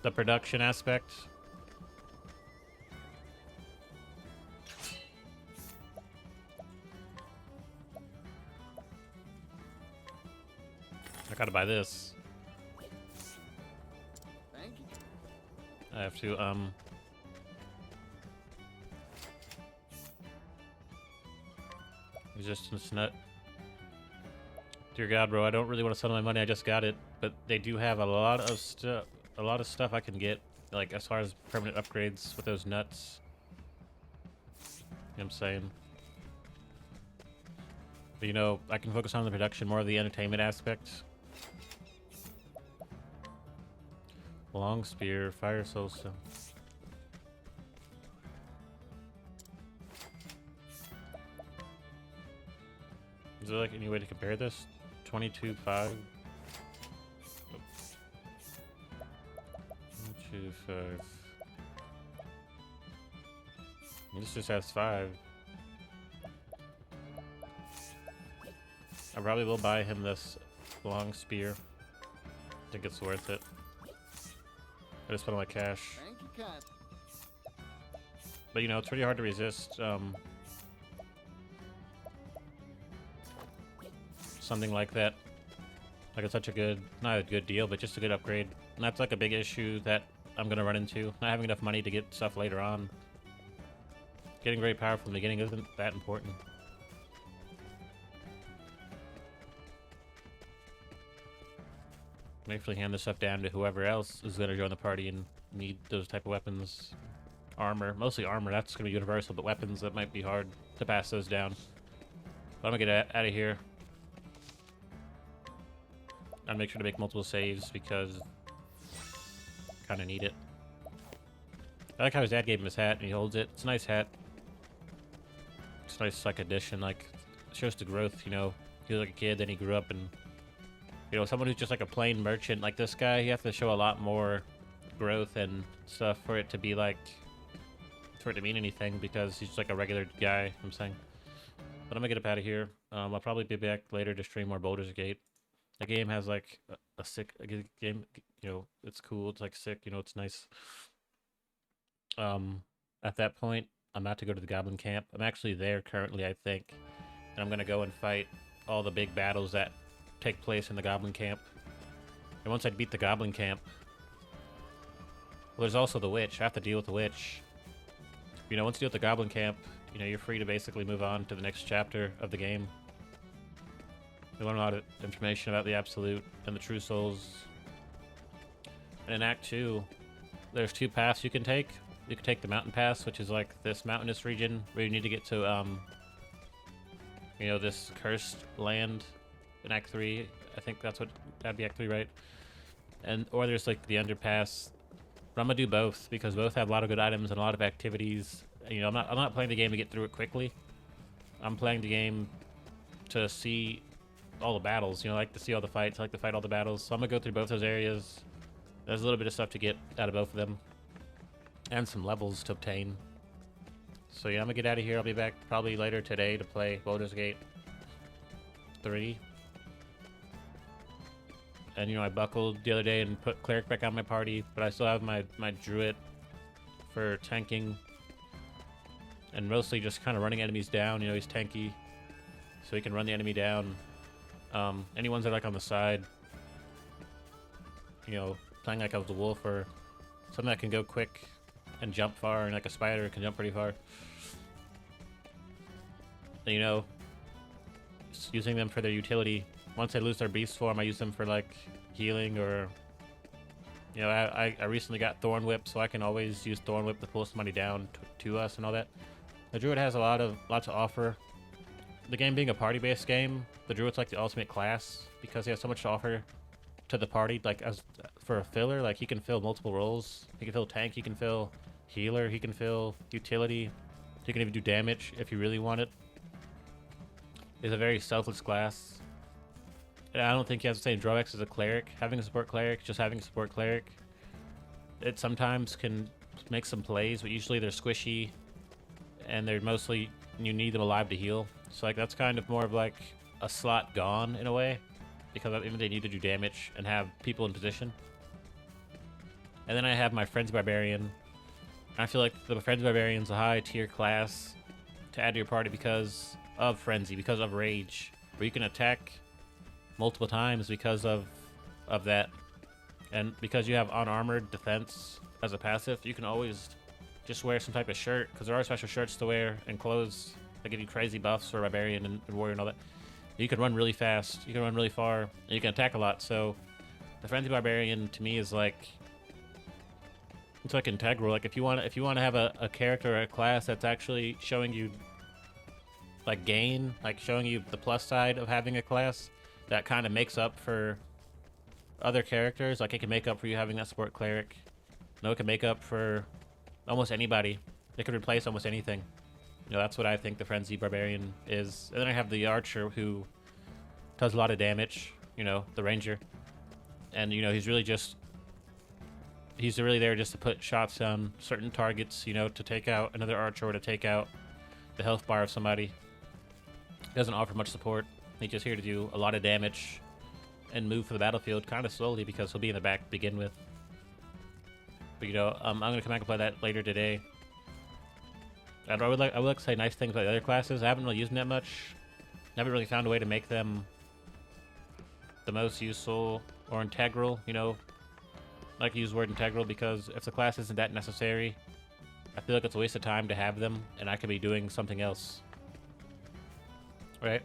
the production aspect. I gotta buy this. Thank you. I have to resistance nut. Dear God, bro, I don't really want to sell my money. I just got it, but they do have a lot of stuff I can get, like as far as permanent upgrades with those nuts. You know what I'm saying? But, you know, I can focus on the production, more of the entertainment aspect. Long spear, fire soul stone. Is there like any way to compare this? 22.5. 2.5. This just has 5. I probably will buy him this long spear. I think it's worth it. I just spent all my cash. Thank you, Cat. But you know, it's pretty hard to resist something like that. Like it's such a good, not a good deal, but just a good upgrade. And that's like a big issue that I'm gonna run into. Not having enough money to get stuff later on. Getting very powerful in the beginning isn't that important. Actually hand this stuff down to whoever else is gonna join the party and need those type of weapons. Armor, mostly armor, that's gonna be universal, but weapons, that might be hard to pass those down. But I'm gonna get out of here. I'll make sure to make multiple saves because I kinda need it. I like how his dad gave him his hat and he holds it. It's a nice hat. It's a nice like addition, like it shows the growth, you know. He was like a kid, then he grew up, and you know, someone who's just like a plain merchant like this guy, you have to show a lot more growth and stuff for it to be like, for it to mean anything, because he's just like a regular guy, you know what I'm saying. But I'm gonna get up out of here. I'll probably be back later to stream more Baldur's Gate. The game has like a sick game, you know, it's cool, it's like sick, you know, it's nice. At that point, I'm about to go to the Goblin Camp. I'm actually there currently, I think. And I'm gonna go and fight all the big battles that take place in the Goblin Camp. And once I beat the Goblin Camp, well, there's also the Witch. I have to deal with the Witch. You know, once you deal with the Goblin Camp, you know, you're free to basically move on to the next chapter of the game. You learn a lot of information about the Absolute and the True Souls. And in Act 2, there's 2 paths you can take. You can take the mountain pass, which is like this mountainous region where you need to get to, you know, this cursed land in Act 3. I think that'd be Act 3, right? Or there's like the underpass. But I'm gonna do both because both have a lot of good items and a lot of activities. You know, I'm not playing the game to get through it quickly. I'm playing the game to see all the battles. You know, I like to see all the fights. I like to fight all the battles. So I'm gonna go through both those areas. There's a little bit of stuff to get out of both of them, and some levels to obtain. So yeah, I'm gonna get out of here. I'll be back probably later today to play Baldur's Gate 3. And you know, I buckled the other day and put Cleric back on my party, but I still have my Druid for tanking. And mostly just kind of running enemies down. You know, he's tanky, so he can run the enemy down. Any ones that are like on the side, you know, playing like I was a wolf or something that can go quick and jump far, and like a spider can jump pretty far. And, you know, just using them for their utility. Once they lose their beast form, I use them for like healing, or you know, I recently got Thorn Whip, so I can always use Thorn Whip to pull somebody down to us and all that. The Druid has a lot to offer. The game being a party-based game, the Druid's like the ultimate class because he has so much to offer to the party. Like as for a filler, like he can fill multiple roles. He can fill tank, he can fill healer, he can fill utility. He can even do damage if you really want it. He's a very selfless class. And I don't think he has the same drawbacks as a cleric. Having a support cleric, just having a support cleric, it sometimes can make some plays, but usually they're squishy, and they're mostly, you need them alive to heal. So like that's kind of more of like a slot gone in a way, because even they need to do damage and have people in position. And then I have my Frenzy Barbarian. I feel like the Frenzy Barbarian's a high tier class to add to your party because of Frenzy, because of Rage, where you can attack multiple times because of that. And because you have unarmored defense as a passive, you can always just wear some type of shirt, because there are special shirts to wear and clothes that give you crazy buffs for Barbarian and Warrior and all that. You can run really fast, you can run really far, and you can attack a lot. So the Frenzy Barbarian to me is like, it's like integral. Like if you want to have a character or a class that's actually showing you like gain, like showing you the plus side of having a class that kind of makes up for other characters. Like it can make up for you having that support cleric. No, it can make up for almost anybody. It could replace almost anything. You know, that's what I think the Frenzy Barbarian is. And then I have the Archer, who does a lot of damage. You know, the Ranger, and you know he's really there just to put shots on certain targets. You know, to take out another Archer or to take out the health bar of somebody. He doesn't offer much support. He's just here to do a lot of damage and move for the battlefield kind of slowly because he'll be in the back to begin with. But you know, I'm gonna come back and play that later today. I would like to say nice things about the other classes. I haven't really used them that much. Never really found a way to make them the most useful or integral. You know, I like to use the word integral because if the class isn't that necessary, I feel like it's a waste of time to have them, and I could be doing something else. Right?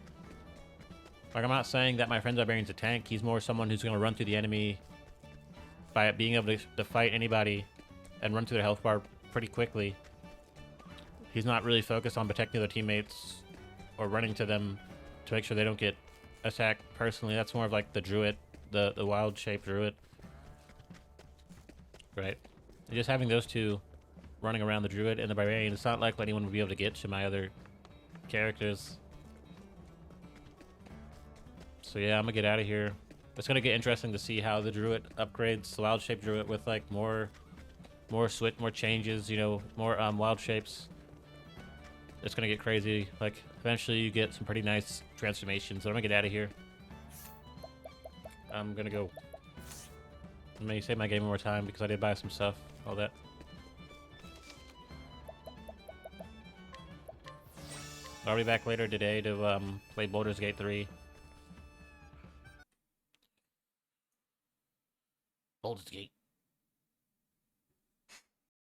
Like, I'm not saying that my friend Barbarian's a tank. He's more someone who's going to run through the enemy by being able to fight anybody and run through their health bar pretty quickly. He's not really focused on protecting their teammates or running to them to make sure they don't get attacked personally. That's more of like the druid, the wild shape druid. Right? And just having those two running around, the druid and the barbarian, it's not likely anyone would be able to get to my other characters. So yeah, I'm gonna get out of here. It's gonna get interesting to see how the druid upgrades the wild shape druid with like more switch, more changes, you know, more wild shapes. It's gonna get crazy. Like eventually you get some pretty nice transformations. So I'm gonna get out of here. I'm gonna go. Let me save my game one more time because I did buy some stuff, all that. I'll be back later today to play Baldur's Gate 3. Baldur's Gate.